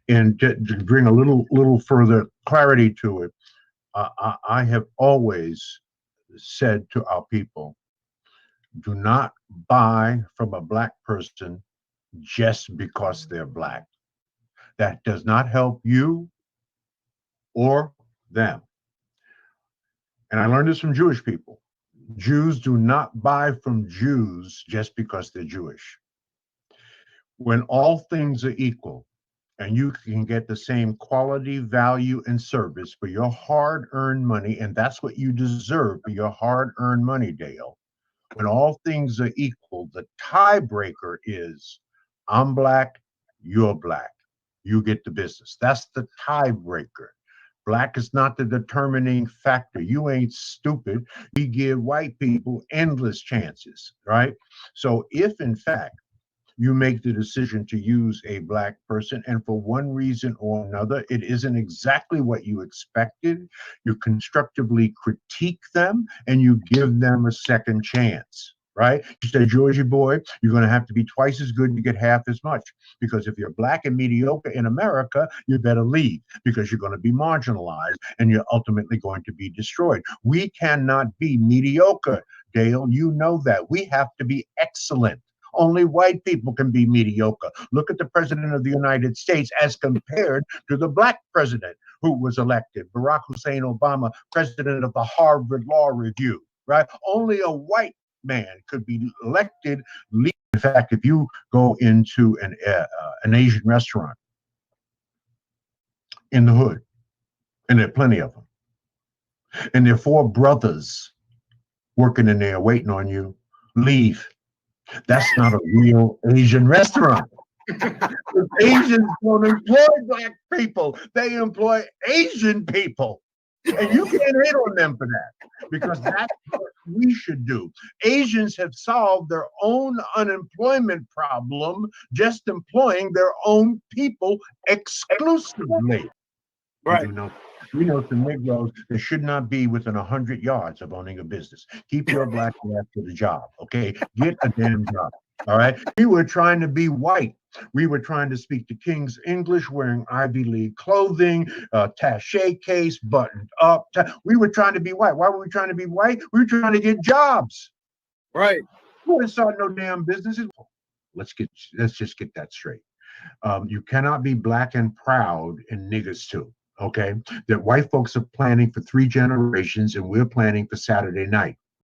and to bring a little further clarity to it, I have always said to our people, do not buy from a black person just because they're black. That does not help you or them. And I learned this from Jewish people. Jews do not buy from Jews just because they're Jewish. When all things are equal and you can get the same quality, value, and service for your hard earned money, and that's what you deserve for your hard earned money, Dale. When all things are equal, the tiebreaker is I'm black, you're black. You get the business. That's the tiebreaker. Black is not the determining factor. You ain't stupid. We give white people endless chances, right? So if in fact you make the decision to use a black person, and for one reason or another, it isn't exactly what you expected, you constructively critique them and you give them a second chance. Right? You say, Georgie boy, you're going to have to be twice as good to get half as much. Because if you're black and mediocre in America, you better leave because you're going to be marginalized and you're ultimately going to be destroyed. We cannot be mediocre, Dale. You know that. We have to be excellent. Only white people can be mediocre. Look at the president of the United States as compared to the black president who was elected, Barack Hussein Obama, president of the Harvard Law Review, right? Only a white man could be elected. In fact, if you go into an Asian restaurant in the hood, and there are plenty of them, and there are four brothers working in there waiting on you, leave. That's not a real Asian restaurant. Asians don't employ black people. They employ Asian people. And you can't hate on them for that because that's what we should do. Asians have solved their own unemployment problem just employing their own people exclusively. Right. We know some Negroes that should not be within 100 yards of owning a business. Keep your black ass to the job, okay? Get a damn job, all right? We were trying to be white. We were trying to speak the King's English, wearing Ivy League clothing, tache case, buttoned up. We were trying to be white. Why were we trying to be white? We were trying to get jobs. Right. We wouldn't start no damn businesses. Let's just get that straight. You cannot be black and proud and niggas too. Okay, that white folks are planning for 3 generations and we're planning for Saturday night.